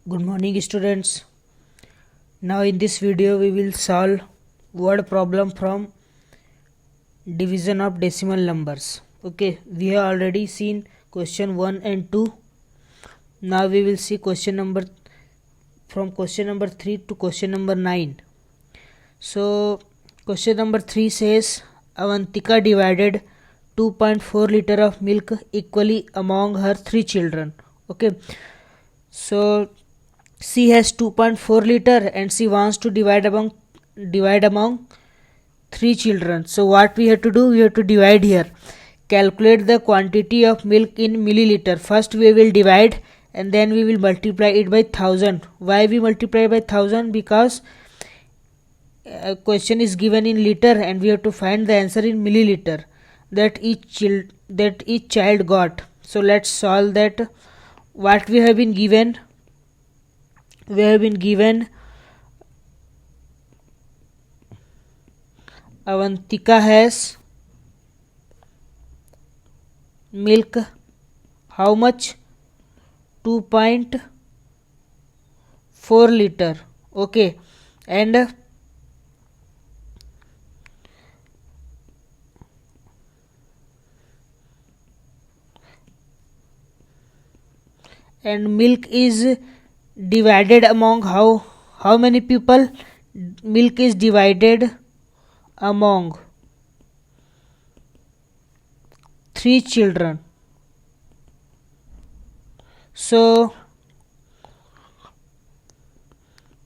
Good morning students. Now in this video we will solve word problem from division of decimal numbers. Okay, we have already seen question 1 and 2. Now we will see question number 3 to question number 9. So question number 3 says Avantika divided 2.4 liter of milk equally among her 3 children. Okay, so she has 2.4 liter and she wants to divide among 3 children. So what we have to do, we have to divide here. Calculate the quantity of milk in milliliter. First we will divide and then we will multiply it by 1000. Why we multiply by 1000? Because question is given in liter and we have to find the answer in milliliter that each child got. So let's solve that. What we have been given, Avantika has milk how much? 2.4 liter. Okay, and milk is divided among how many people? Milk is divided among 3 children. So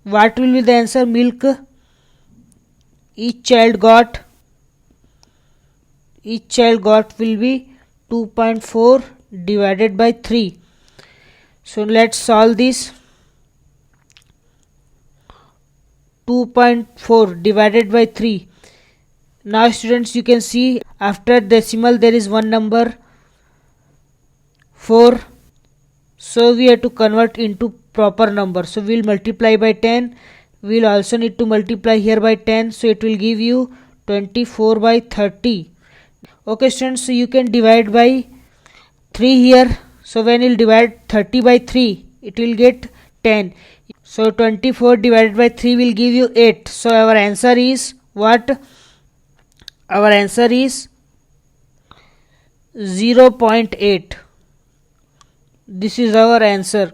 what will be the answer? Milk each child got will be 2.4 divided by 3. So let's solve this. 2.4 divided by 3. Now students, you can see after decimal there is one number 4. So we have to convert into proper number. So we will multiply by 10. We will also need to multiply here by 10. So it will give you 24 by 30. Okay students, so you can divide by 3 here. So when you divide 30 by 3, it will get 10. So 24 divided by 3 will give you 8. So our answer is what? Our answer is 0.8. This is our answer.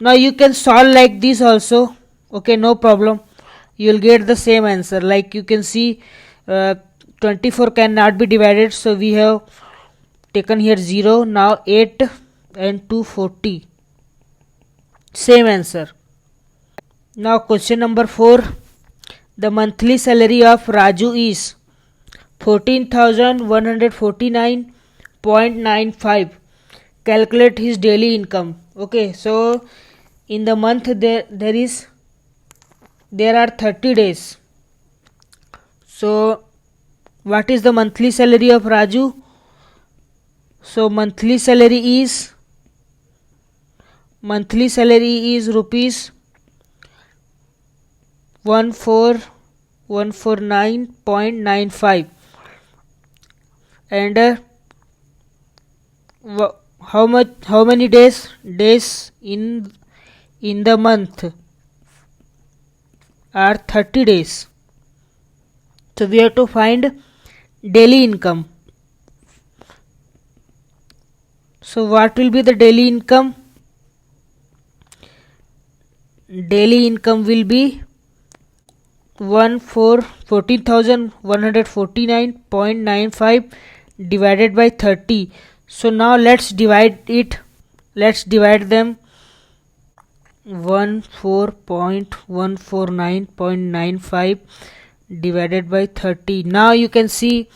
Now you can solve like this also. Okay, no problem. You will get the same answer. Like you can see 24 cannot be divided. So we have taken here 0. Now 8 and 240. Same answer. Now question number 4. The monthly salary of Raju is 14,149.95. Calculate his daily income. Okay, so in the month there are 30 days. So what is the monthly salary of Raju? So monthly salary is rupees 14149.95 and how many days in the month are 30 days. So we have to find daily income. So what will be the daily income? Daily income will be 14,149.95 divided by 30. So now let's divide it. Let's divide them. 14.149.95 divided by 30. Now you can see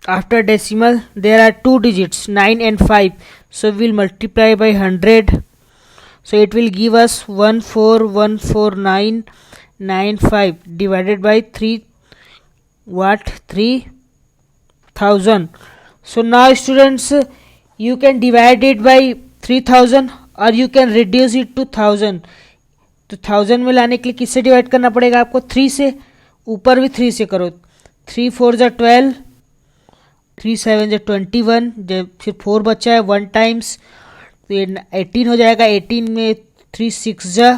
after decimal there are 2 digits 9 and 5. So we'll multiply by 100. So it will give us 14149.95 divided by 3,000. So now students, you can divide it by 3000 और you can reduce it to 1000. तो 1000 में लाने के लिए किससे divide करना पड़ेगा आपको? 3 से. ऊपर भी 3 से करो. 3 4 जा 12, 3 7 जा 21, फिर 4 बचा है 1 टाइम्स तो ये 18 हो जाएगा। 18 में 3 6 जा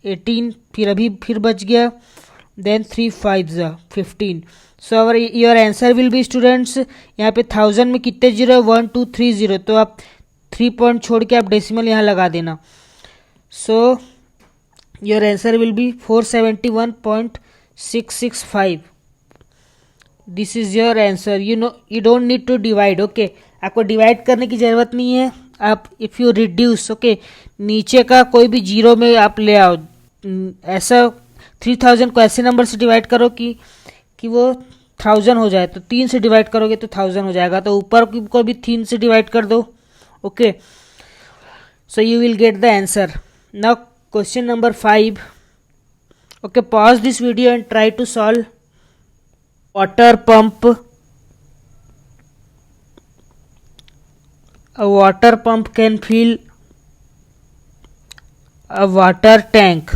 18, फिर अभी फिर बच गया, देन 3 5 जा 15। So our your answer will be students, यहाँ पे 1000 में कितने जीरो है, 1 2 3 0, तो आप 3 पॉइंट छोड़ के आप डेसिमल यहाँ लगा देना। So your answer will be 471.665। This is your answer. You don't need to divide. Okay, आपको डिवाइड करने की ज़रूरत नहीं है। आप इफ़ यू रिड्यूस, ओके, नीचे का कोई भी जीरो में आप ले आओ। ऐसा 3000 को ऐसे नंबर से डिवाइड करो कि वो 1000 हो जाए, तो 3 से डिवाइड करोगे तो 1000 हो जाएगा, तो ऊपर को भी 3 से डिवाइड कर दो। Okay, so you will get the answer. Now question number 5। Okay, pause this video and try to solve. Water pump, a water pump can fill a water tank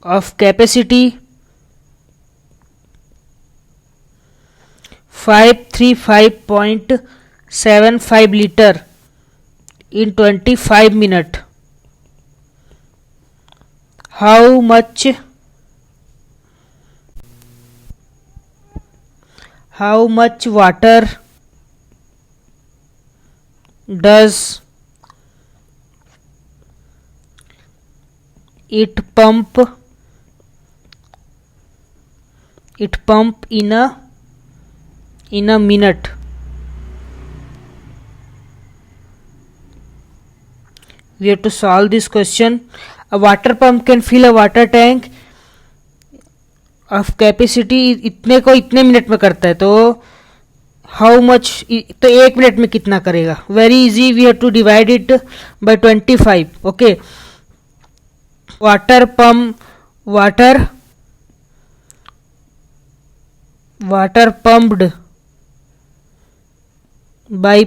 of capacity 535.75 liter in 25 minutes. How much water does it pump in a minute? We have to solve this question. A water pump can fill a water tank of capacity इतने को इतने minute में करता है, तो how much, तो 1 minute में कितना करेगा? Very easy, we have to divide it by 25। Okay, water pumped by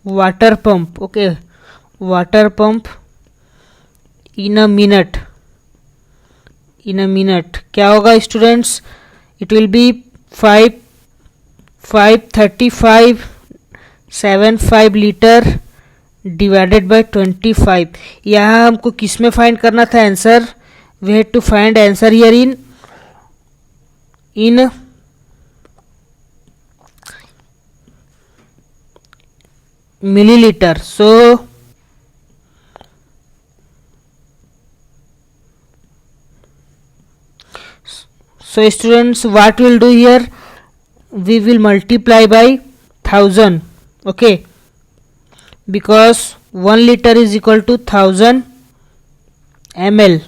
water pump. Okay, water pump in a minute, क्या होगा students? It will be 535.75 litre divided by 25। यहाँ हमको किस में फाइंड करना था आंसर? We had to find answer here in millilitre. So students, what we'll do here, we will multiply by 1000. Okay, because 1 liter is equal to 1000 ml.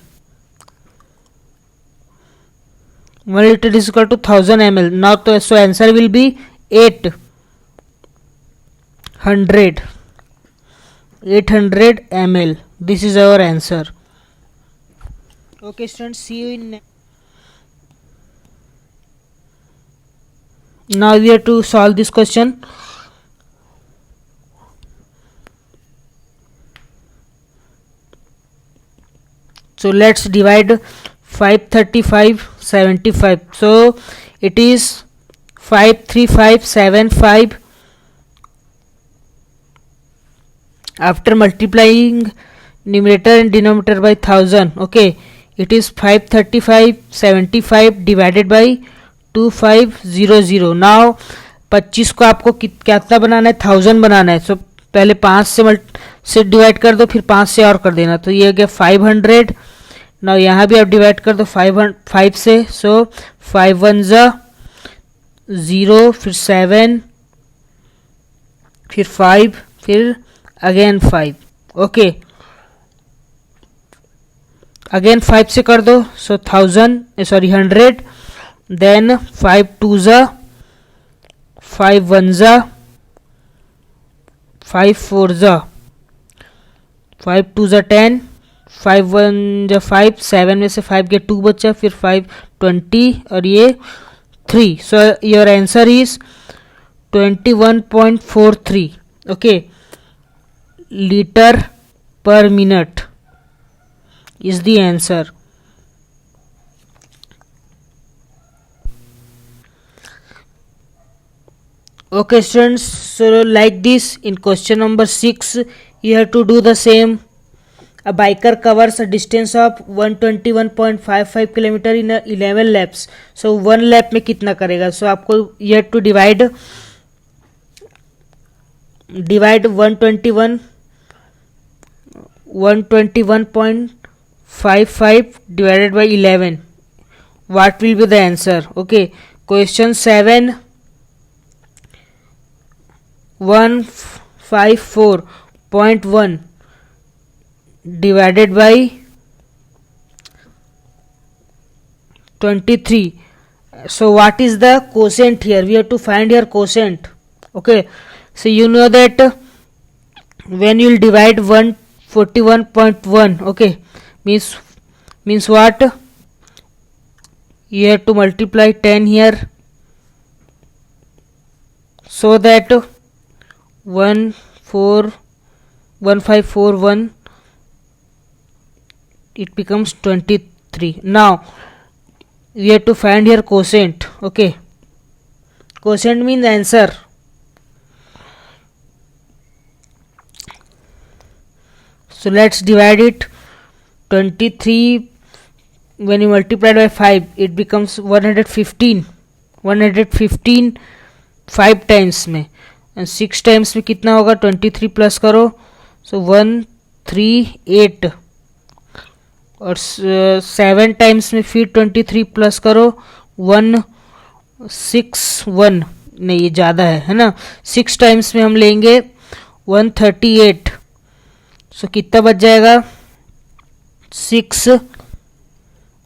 1 liter is equal to 1000 ml. Now so answer will be 800 ml. This is our answer. Okay students, see you in next. Now we have to solve this question. So let's divide 535.75. So it is 535.75. After multiplying numerator and denominator by 1000, okay, it is 535.75 divided by 2500. Now 25 को आपको कितना बनाना है? 1000 बनाना है। सो पहले 5 से divide कर दो, फिर 5 से और कर देना, तो ये हो गया 500। नाउ यहाँ भी आप डिवाइड कर दो 5 से। सो 5 1 ज़ा 0, फिर 7, फिर 5, फिर अगेन 5। ओके, अगेन 5 से कर दो, सो 100, then 5 2 ज़ा 5 1 ज़ा 5 4 ज़ा 5 2 ज़ा 10, 5 1 ज़ा 5, 7 में से 5 के 2 बचा, फिर 5 20 और ये 3। सो your answer is 21.43। Okay, litre पर minute is the answer. Okay students, so like this in question number 6 you have to do the same. A biker covers a distance of 121.55 kilometre in 11 laps. So 1 lap में कितना करेगा? So आपको you have to divide 121.55 divided by 11. What will be the answer? Okay, question 7, 154.1 divided by 23. So what is the quotient here? We have to find here quotient. Okay, so you know that when you will divide 141.1, okay, means what? You have to multiply 10 here, so that 1541 it becomes 23. Now we have to find here quotient. Okay, quotient means answer. So let's divide it. 23 when you multiply by 5 it becomes 115. 115 5 times में and 6 times में कितना होगा? 23 plus करो, सो 138 और 7 times में फिर 23 plus करो 161. नहीं ये ज़्यादा है ना. 6 टाइम्स में हम लेंगे 138. सो कितना बच जाएगा? 6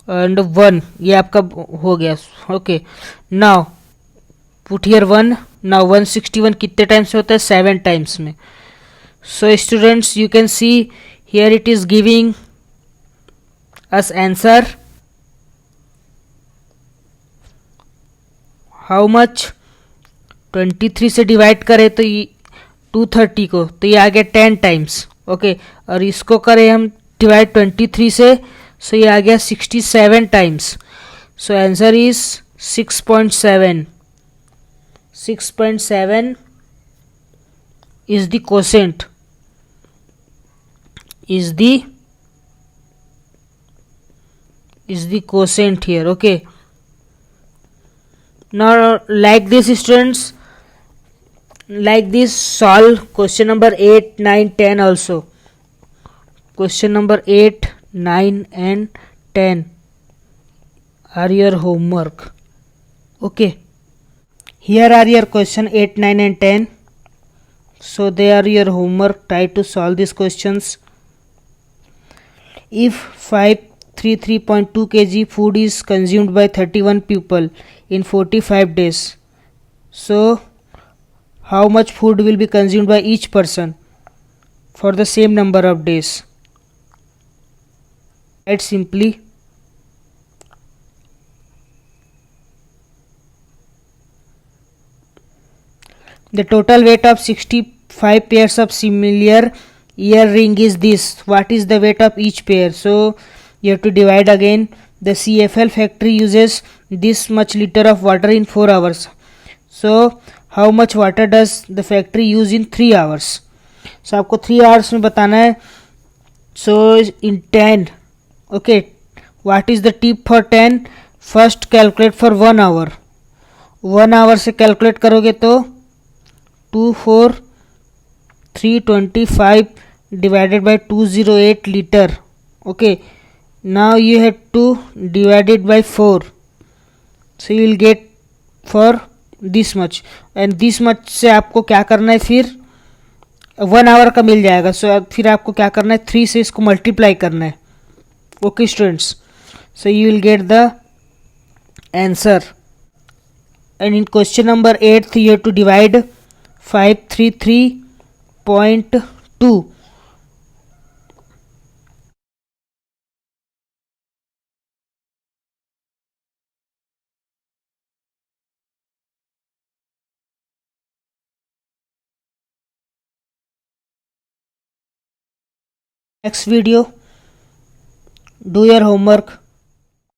एंड 1. ये आपका हो गया. Okay, now put here 1. Now 161 कितने टाइम्स में होता है? 7 टाइम्स में. So students you can see here it is giving us answer how much. 23 से डिवाइड करें तो 230 को, तो ये आ गया 10 टाइम्स. ओके, और इसको करें हम डिवाइड 23 से, सो ये आ गया 67 times. So answer is 6.7. 6.7 is the quotient. Is the quotient here. Okay, now like this students, like this solve question number 8, 9, 10 also. Question number 8, 9 and 10 are your homework. Okay, here are your question 8, 9 and 10. So they are your homework. Try to solve these questions. If 533.2 kg food is consumed by 31 people in 45 days, so how much food will be consumed by each person for the same number of days? Write simply. The total weight of 65 pairs of similar earring is this. What is the weight of each pair? So you have to divide again. The CFL factory uses this much liter of water in 4 hours. So how much water does the factory use in 3 hours? So आपको 3 hours में बताना है. So in 10. Okay, what is the tip for 10? First calculate for 1 hour. 1 hour से calculate करोगे तो 24325 divided by 208 liter. Okay, now you have to divide it by 4, so you will get for this much, and this much से आपको क्या करना है? फिर 1 our का मिल जाएगा. सो फिर आपको क्या करना है? 3 से इसको मल्टीप्लाई करना है. Okay students, so you will get the answer. And in question number 8 you have to divide 533.2. Next video, do your homework.